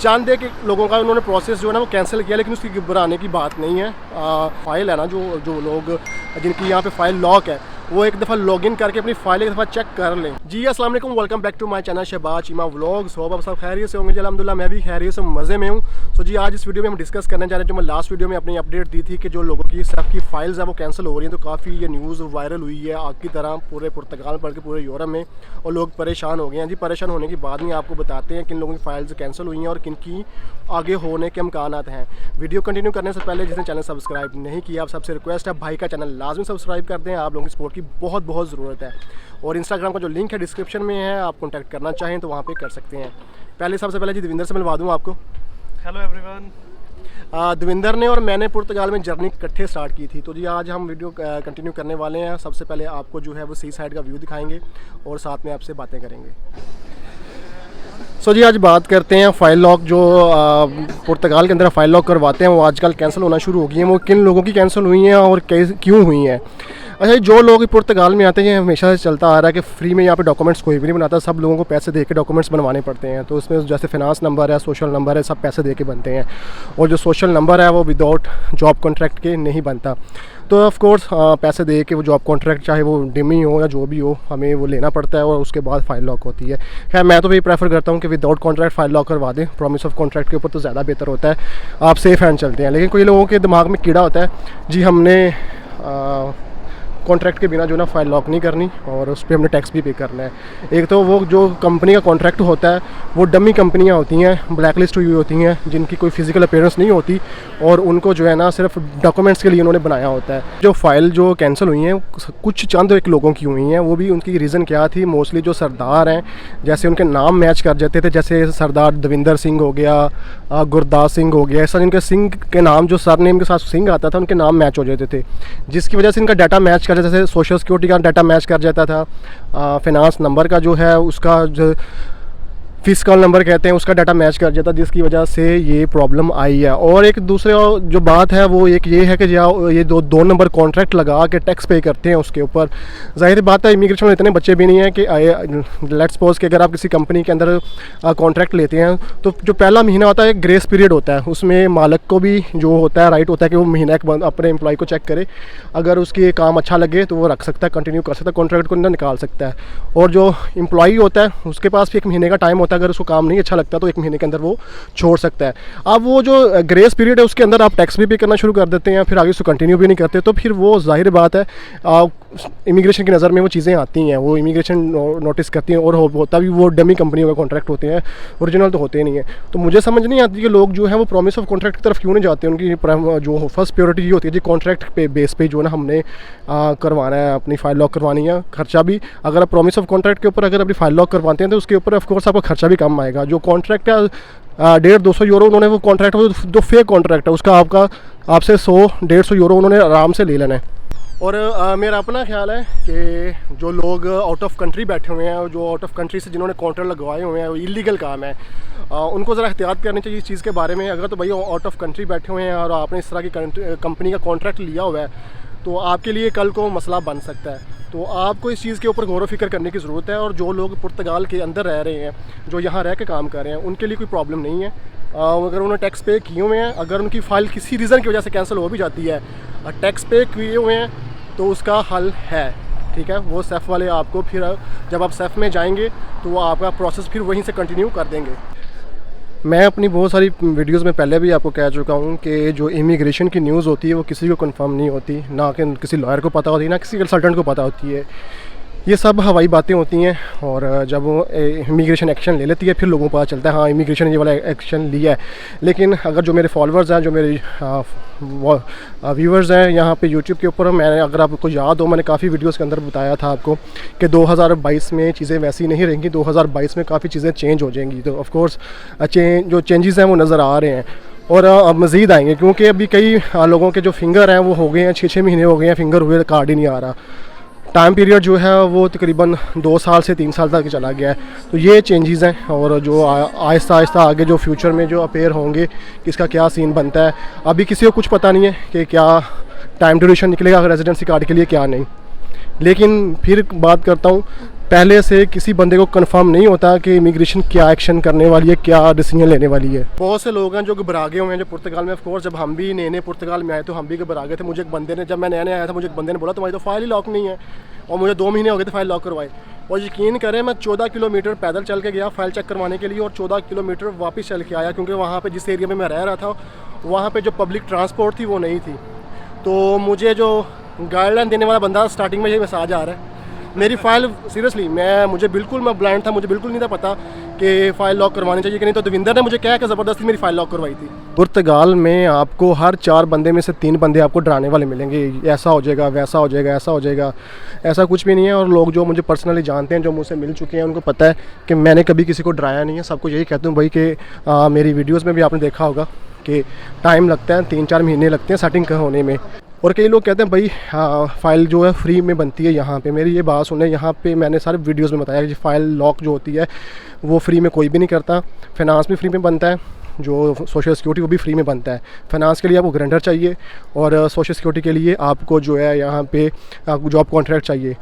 चंद एक लोगों का उन्होंने प्रोसेस जो है ना वो कैंसिल किया, लेकिन उसकी घबराने की बात नहीं है। फ़ाइल है ना, जो लोग जिनकी यहाँ पे फ़ाइल लॉक है वो एक दफ़ा लॉगिन करके अपनी फाइल एक दफ़ा चेक कर लें। जी अस्सलाम वालेकुम, welcome back to my channel Shahbaz Cheema vlogs. Hope आप सब खैरियत से होंगे। अल्हम्दुलिल्लाह मैं भी खैरियत से मज़े में हूँ। तो जी आज इस वीडियो में हम डिस्कस करने जा रहे हैं, जो मैं लास्ट वीडियो में अपनी अपडेट दी थी कि जो लोगों की सब की फाइल्स है वो कैंसिल हो रही हैं। तो काफ़ी ये न्यूज़ वायरल हुई है आग की तरह पूरे पुर्तगाल बल्कि पूरे यूरोप में, और लोग परेशान हो गए हैं। जी परेशान होने की बाद में आपको बताते हैं किन लोगों की फाइल्स कैंसिल हुई हैं और किन की आगे होने के इम्कानात हैं। वीडियो कंटिन्यू करने से पहले जिसने चैनल सब्सक्राइब नहीं किया, आप सबसे रिक्वेस्ट है भाई का चैनल लाजमी सब्सक्राइब कर दें। आप लोगों की सपोर्ट की बहुत ज़रूरत है। और इंस्टाग्राम का जो लिंक है डिस्क्रिप्शन में है, आप कॉन्टैक्ट करना चाहें तो वहाँ पे कर सकते हैं। सबसे पहले जी दविंदर से मिलवा दूँ आपको। Hello everyone. दविंदर ने और मैंने पुर्तगाल में जर्नी इकट्ठे स्टार्ट की थी। तो जी आज हम वीडियो कंटिन्यू करने वाले हैं। सबसे पहले आपको जो है वो सी साइड का व्यू दिखाएंगे और साथ में आपसे बातें करेंगे। जी आज बात करते हैं फ़ाइल लॉक। जो पुर्तगाल के अंदर फ़ाइल लॉक करवाते हैं वो आजकल कैंसिल होना शुरू हो गई हैं। वो किन लोगों की कैंसिल हुई हैं और क्यों हुई हैं। अच्छा, जो लोग पुर्तगाल में आते हैं हमेशा से चलता आ रहा है कि फ्री में यहाँ पे डॉक्यूमेंट्स कोई भी नहीं बनाता, सब लोगों को पैसे दे के डॉक्यूमेंट्स बनवाने पड़ते हैं। तो उसमें जैसे फिनांस नंबर है, सोशल नंबर है, सब पैसे दे के बनते हैं। और जो सोशल नंबर है वो विदाउट जॉब कॉन्ट्रैक्ट के नहीं बनता। तो ऑफ कोर्स पैसे दे के वो जॉब कॉन्ट्रैक्ट चाहे वो डिमी हो या जो भी हो, हमें वो लेना पड़ता है और उसके बाद फ़ाइल लॉक होती है। खैर मैं तो भी प्रेफर करता हूँ कि विदाउट कॉन्ट्रैक्ट फ़ाइल लॉक करवा दें। प्रॉमिस ऑफ कॉन्ट्रैक्ट के ऊपर तो ज़्यादा बेहतर होता है, आप सेफ़ हैंड चलते हैं। लेकिन कोई लोगों के दिमाग में कीड़ा होता है जी हमने कॉन्ट्रैक्ट के बिना जो ना फ़ाइल लॉक नहीं करनी और उस पर हमने टैक्स भी पे करना है। एक तो वो जो कंपनी का कॉन्ट्रैक्ट होता है वो डमी कंपनियां होती हैं, ब्लैक लिस्ट हुई होती हैं, जिनकी कोई फिजिकल अपीयरेंस नहीं होती और उनको जो है ना सिर्फ डॉक्यूमेंट्स के लिए उन्होंने बनाया होता है। जो फ़ाइल जो कैंसिल हुई हैं कुछ चंद एक लोगों की हुई हैं, वो भी उनकी रीज़न क्या थी। मोस्टली जो सरदार हैं, जैसे उनके नाम मैच कर जाते थे, जैसे सरदार दविंदर सिंह हो गया, गुरदास सिंह हो गया, ऐसा जिनके सिंह के नाम जो सरनेम के साथ सिंह आता था उनके नाम मैच हो जाते थे, जिसकी वजह से इनका डाटा मैच कर, जैसे सोशल सिक्योरिटी का डाटा मैच कर जाता था, फिनांस नंबर का जो है उसका जो फिस्कल नंबर कहते हैं उसका डाटा मैच कर जाता, जिसकी वजह से ये प्रॉब्लम आई है। और एक दूसरे जो बात है वो एक ये है कि ये दो नंबर कॉन्ट्रैक्ट लगा के टैक्स पे करते हैं उसके ऊपर। ज़ाहिर बात है इमिग्रेशन में इतने बच्चे भी नहीं हैं कि लेट्स सपोज कि अगर आप किसी कंपनी के अंदर कॉन्ट्रैक्ट लेते हैं तो जो पहला महीना होता है एक ग्रेस पीरियड होता है, उसमें मालिक को भी जो होता है राइट होता है कि वो महीना एक अपने एम्प्लॉय को चेक करे। अगर उसकी काम अच्छा लगे तो वो रख सकता है, कंटिन्यू कर सकता है, कॉन्ट्रैक्ट को अंदर निकाल सकता है। और जो एम्प्लॉई होता है उसके पास भी एक महीने का टाइम होता है, अगर उसको काम नहीं अच्छा लगता तो एक महीने के अंदर वो छोड़ सकता है। अब वो जो ग्रेस पीरियड है उसके अंदर आप टैक्स भी पे करना शुरू कर देते हैं, फिर आगे उसको कंटिन्यू भी नहीं करते, तो फिर वो जाहिर बात है इमिग्रेशन की नज़र में वो चीज़ें आती हैं, वो इमिग्रेशन नोटिस करती हैं। और होता भी वो डमी कंपनियों का कॉन्ट्रैक्ट होते हैं, ओरिजिनल तो होते नहीं हैं। तो मुझे समझ नहीं आती कि लोग जो है वो प्रॉमिस ऑफ कॉन्ट्रैक्ट की तरफ क्यों नहीं जाते। उनकी जो फर्स्ट प्रायोरिटी ये होती है जी कॉन्ट्रैक्ट पे बेस पे जो है ना हमने करवाना है, अपनी फ़ाइल लॉक करवानी है। खर्चा भी अगर आप प्रॉमिस ऑफ कॉन्ट्रैक्ट के ऊपर अगर अपनी फ़ाइल लॉक करवाते हैं तो उसके ऊपर ऑफकोर्स आपका खर्चा भी कम आएगा। जो कॉन्ट्रैक्ट है 150-200 यूरो उन्होंने वो कॉन्ट्रैक्ट जो फेक कॉन्ट्रैक्ट है उसका आपसे 100-150 यूरो उन्होंने आराम से ले लेना है। और मेरा अपना ख्याल है कि जो लोग आउट ऑफ कंट्री बैठे हुए हैं, जो आउट ऑफ कंट्री से जिन्होंने कॉन्ट्रैक्ट लगवाए हुए हैं, वो इलीगल काम है, उनको ज़रा एहतियात करनी चाहिए इस चीज़ के बारे में। अगर तो भाई आउट ऑफ कंट्री बैठे हुए हैं और आपने इस तरह की कंपनी का कॉन्ट्रैक्ट लिया हुआ है तो आपके लिए कल को मसला बन सकता है। तो आपको इस चीज़ के ऊपर गौर व फिक्र करने की ज़रूरत है। और जो लोग पुर्तगाल के अंदर रह रहे हैं, जो यहाँ रह के काम कर रहे हैं, उनके लिए कोई प्रॉब्लम नहीं है। अगर उन्होंने टैक्स पे किए हुए हैं, अगर उनकी फ़ाइल किसी रीज़न की वजह से कैंसिल हो भी जाती है, टैक्स पे किए हुए हैं तो उसका हल है, ठीक है। वो सेफ़ वाले आपको फिर जब आप सेफ़ में जाएंगे तो वो आपका प्रोसेस फिर वहीं से कंटिन्यू कर देंगे। मैं अपनी बहुत सारी वीडियोस में पहले भी आपको कह चुका हूँ कि जो इमिग्रेशन की न्यूज़ होती है वो किसी को कंफर्म नहीं होती, ना कि किसी लॉयर को पता होती है, ना किसी कंसल्टेंट को पता होती है। ये सब हवाई बातें होती हैं। और जब वो इमिग्रेशन एक्शन ले लेती है फिर लोगों को पता चलता है हाँ इमिग्रेशन ये वाला एक्शन लिया है। लेकिन अगर जो मेरे फॉलोअर्स हैं, जो मेरे व्यूवर्स हैं यहाँ पे यूट्यूब के ऊपर, मैंने अगर आपको याद हो मैंने काफ़ी वीडियोस के अंदर बताया था आपको कि 2022 में चीज़ें वैसी नहीं रहेंगी, 2022 में काफ़ी चीज़ें चेंज हो जाएंगी। तो ऑफ कोर्स जो चेंजेस हैं वो नज़र आ रहे हैं और अब मज़ीद आएंगे, क्योंकि अभी कई लोगों के जो फिंगर हैं वो हो गए हैं, 6-6 महीने हो गए हैं फिंगर हुए, कार्ड ही नहीं आ रहा। टाइम पीरियड जो है वो तकरीबन 2 साल से 3 साल तक चला गया है। तो ये चेंजेस हैं और जो आहिस्ता आहिस्ता आगे जो फ्यूचर में जो अपेयर होंगे किसका क्या सीन बनता है, अभी किसी को कुछ पता नहीं है कि क्या टाइम ड्यूरेशन निकलेगा रेजिडेंसी कार्ड के लिए क्या नहीं। लेकिन फिर बात करता हूँ पहले से किसी बंदे को कंफर्म नहीं होता कि इमिग्रेशन क्या एक्शन करने वाली है, क्या डिसीजन लेने वाली है। बहुत से लोग हैं जो घबरा गए हुए हैं, जो पुर्तगाल में ऑफ कोर्स जब हम भी नए नए पुर्तगाल में आए तो हम भी घबरा गए थे। मुझे एक बंदे ने, जब मैं नया नया आया था, मुझे एक बंदे ने बोला तुम्हारी तो फाइल ही लॉक नहीं है, और मुझे 2 महीने हो गए थे फाइल लॉक करवाए। और यकीन करें मैं 14 किलोमीटर पैदल चल के गया फाइल चेक करवाने के लिए, और 14 किलोमीटर वापस चल के आया, क्योंकि वहाँ पर जिस एरिया में मैं रह रहा था वहाँ पर जो पब्लिक ट्रांसपोर्ट थी वो नहीं थी। तो मुझे जो गाइडलाइन देने वाला बंदा स्टार्टिंग में ये मैसेज आ रहा है, मेरी फ़ाइल सीरियसली मैं ब्लाइंड था, मुझे बिल्कुल नहीं था पता कि फ़ाइल लॉक करवानी चाहिए कि नहीं। तो दविंदर ने मुझे कहा कि ज़बरदस्ती मेरी फ़ाइल लॉक करवाई थी। पुर्तगाल में आपको हर 4 बंदे में से 3 बंदे आपको डराने वाले मिलेंगे, ऐसा हो जाएगा, वैसा हो जाएगा, ऐसा हो जाएगा। ऐसा कुछ भी नहीं है। और लोग जो मुझे पर्सनली जानते हैं, जो मुझसे मिल चुके हैं, उनको पता है कि मैंने कभी किसी को डराया नहीं है। सबको यही कहता हूँ भाई कि मेरी वीडियोज़ में भी आपने देखा होगा कि टाइम लगता है, 3-4 महीने लगते हैं सेटिंग होने में। और कई लोग कहते हैं भाई फ़ाइल जो है फ्री में बनती है यहाँ पे। मेरी ये बात सुने, यहाँ पे मैंने सारे वीडियोस में बताया कि फ़ाइल लॉक जो होती है वो फ्री में कोई भी नहीं करता। फाइनेंस भी फ्री में बनता है, जो सोशल सिक्योरिटी वो भी फ्री में बनता है। फाइनेंस के लिए आपको गारंटर चाहिए, और सोशल सिक्योरिटी के लिए आपको जो है यहाँ पे जॉब कॉन्ट्रैक्ट चाहिए।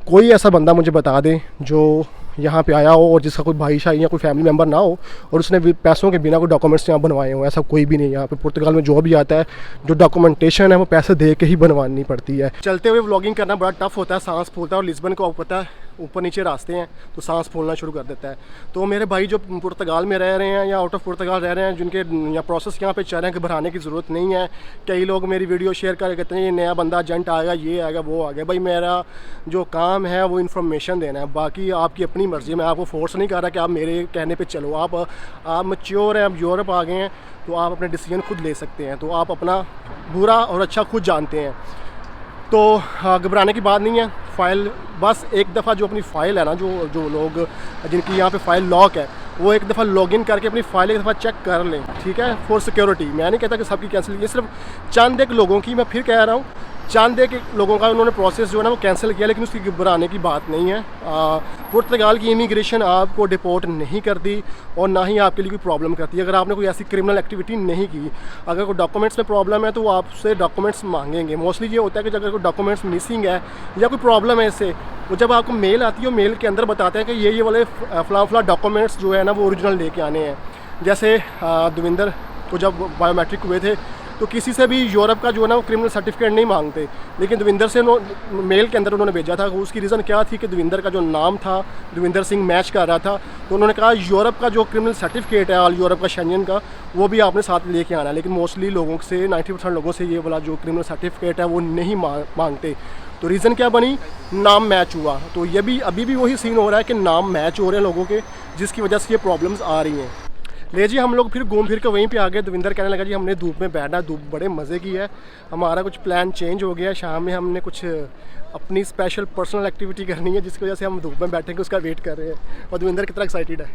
कोई ऐसा बंदा मुझे बता दें जो यहाँ पे आया हो और जिसका कोई भाई शाही या कोई फैमिली मेम्बर ना हो और उसने पैसों के बिना कोई डॉक्यूमेंट्स यहाँ बनवाए हो, ऐसा कोई भी नहीं है यहाँ पे। पुर्तगाल में जो भी आता है, जो डॉक्यूमेंटेशन है वो पैसे दे के ही बनवानी पड़ती है। चलते हुए व्लॉगिंग करना बड़ा टफ होता है, सांस फूलता है। और लिस्बन को आपको पता है ऊपर नीचे रास्ते हैं तो सांस फूलना शुरू कर देता है। तो मेरे भाई जो पुर्तगाल में रह रहे हैं या आउट ऑफ पुर्तगाल रह रहे हैं, जिनके या प्रोसेस यहाँ पे चल रहे हैं, घबराने की ज़रूरत नहीं है। कई लोग मेरी वीडियो शेयर कर कहते हैं ये नया बंदा एजेंट आएगा, ये आएगा, वो आ गया। भाई मेरा जो काम है वो इन्फॉर्मेशन देना है, बाकी आपकी अपनी मर्ज़ी। मैं आपको फोर्स नहीं कर रहा कि आप मेरे कहने पे चलो। आप मैच्योर हैं, आप यूरोप आ गए हैं, तो आप अपने डिसीजन खुद ले सकते हैं। तो आप अपना बुरा और अच्छा खुद जानते हैं। तो घबराने की बात नहीं है। फ़ाइल बस एक दफ़ा जो अपनी फ़ाइल है ना, जो लोग जिनकी यहाँ पे फ़ाइल लॉक है, वो एक दफ़ा लॉगिन करके अपनी फ़ाइल एक दफ़ा चेक कर लें, ठीक है, फॉर सिक्योरिटी। मैं नहीं कहता कि सबकी कैंसिल, ये सिर्फ चंद एक लोगों की, मैं फिर कह रहा हूँ, चंद एक लोगों का उन्होंने प्रोसेस जो है ना वो कैंसिल किया, लेकिन उसकी घबराने की बात नहीं है। पुर्तगाल की इमिग्रेशन आपको डिपोर्ट नहीं करती और ना ही आपके लिए कोई प्रॉब्लम करती है अगर आपने कोई ऐसी क्रिमिनल एक्टिविटी नहीं की। अगर कोई डॉक्यूमेंट्स में प्रॉब्लम है तो वो आपसे डॉक्यूमेंट्स मांगेंगे। मोस्टली ये होता है कि अगर कोई डॉक्यूमेंट्स मिसिंग है या कोई प्रॉब्लम है इससे, वो जब आपको मेल आती है, मेल के अंदर बताते हैं कि ये वाले फला डॉक्यूमेंट्स जो है ना वो ओरिजिनल लेके आने हैं। जैसे दविंदर को जब बायोमेट्रिक हुए थे तो किसी से भी यूरोप का जो है ना वो क्रिमिनल सर्टिफिकेट नहीं मांगते, लेकिन दविंदर से मेल के अंदर उन्होंने भेजा था। उसकी रीज़न क्या थी कि दविंदर का जो नाम था दविंदर सिंह मैच कर रहा था, तो उन्होंने कहा यूरोप का जो क्रिमिनल सर्टिफिकेट है ऑल यूरोप का शेंजन का, वो भी आपने साथ लेके आना है। लेकिन मोस्टली लोगों से 90% लोगों से ये वाला जो क्रिमिनल सर्टिफिकेट है वो नहीं मांगते। तो रीज़न क्या बनी? नाम मैच हुआ। तो ये भी अभी भी वही सीन हो रहा है कि नाम मैच हो रहे हैं लोगों के, जिसकी वजह से ये प्रॉब्लम्स आ रही हैं। ले जी, हम लोग फिर घूम फिर के वहीं पे आ गए। दविंदर कहने लगा जी हमने धूप में बैठना, धूप बड़े मज़े की है, हमारा कुछ प्लान चेंज हो गया। शाम में हमने कुछ अपनी स्पेशल पर्सनल एक्टिविटी करनी है, जिसकी वजह से हम धूप में बैठेंगे, उसका वेट कर रहे हैं। और दविंदर कितना एक्साइटेड है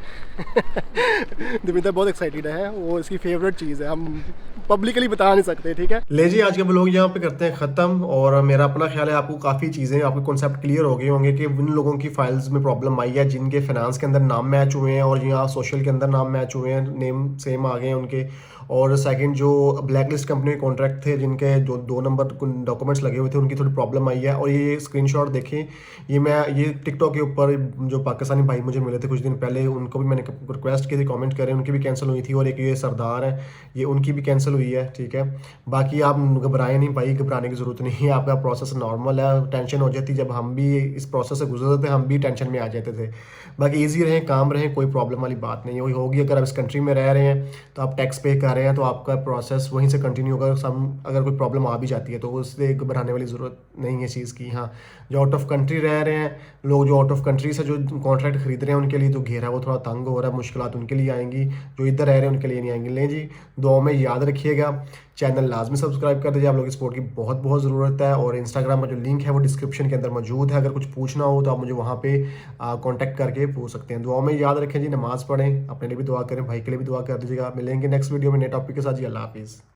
दविंदर बहुत एक्साइटेड है, वो इसकी फेवरेट चीज़ है, हम पब्लिकली बता नहीं सकते। ठीक है, ले जी, आज के ब्लॉग यहाँ पे करते हैं ख़त्म। और मेरा अपना ख्याल है आपको काफ़ी चीज़ें, आपके कॉन्सेप्ट क्लियर हो गए होंगे कि उन लोगों की फाइल्स में प्रॉब्लम आई है जिनके फाइनेंस के अंदर नाम मैच हुए हैं और यहाँ सोशल के अंदर नाम मैच हुए हैं, नेम सेम आ गए हैं उनके। और सेकंड जो ब्लैक लिस्ट कंपनी के कॉन्ट्रैक्ट थे, जिनके जो 2 नंबर डॉक्यूमेंट्स लगे हुए थे, उनकी थोड़ी प्रॉब्लम आई है। और ये स्क्रीनशॉट देखें, ये टिकटॉक के ऊपर जो पाकिस्तानी भाई मुझे मिले थे कुछ दिन पहले, उनको भी मैंने रिक्वेस्ट की थी, कमेंट करें, उनकी भी कैंसिल हुई थी। और एक ये सरदार है, ये उनकी भी कैंसिल हुई है। ठीक है, बाकी आप घबराएं नहीं भाई, घबराने की ज़रूरत नहीं है, आपका प्रोसेस नॉर्मल है। टेंशन हो जाती, जब हम भी इस प्रोसेस से गुजरते थे हम भी टेंशन में आ जाते थे। बाकी ईजी रहें, काम रहें, कोई प्रॉब्लम वाली बात नहीं वही होगी। अगर आप इस कंट्री में रह रहे हैं तो आप टैक्स पे कर रहे हैं, तो आपका प्रोसेस वहीं से कंटिन्यू होगा। अगर कोई प्रॉब्लम आ भी जाती है तो उससे घबराने वाली ज़रूरत नहीं है चीज़ की। हाँ, जो आउट ऑफ कंट्री रह रहे हैं लोग, जो आउट ऑफ कंट्री से जो कॉन्ट्रैक्ट खरीद रहे हैं, उनके लिए तो घेरा वो थोड़ा तंग हो रहा है, मुश्किलात उनके लिए आएंगी। जो इधर रह रहे हैं उनके लिए नहीं आएंगी। लें जी, दुआ में याद रखिएगा, चैनल लाजमी सब्सक्राइब कर दीजिए, आप लोग की सपोर्ट की बहुत बहुत ज़रूरत है। और इंस्टाग्राम का जो लिंक है वो डिस्क्रिप्शन के अंदर मौजूद है, अगर कुछ पूछना हो तो आप मुझे वहाँ पे कांटेक्ट करके पूछ सकते हैं। दुआ में याद रखें जी, नमाज़ पढ़ें, अपने लिए भी दुआ करें, भाई के लिए भी दुआ कर दीजिएगा। मिलेंगे नेक्स्ट वीडियो में नए टॉपिक के साथ जी। अल्लाह हाफिज़।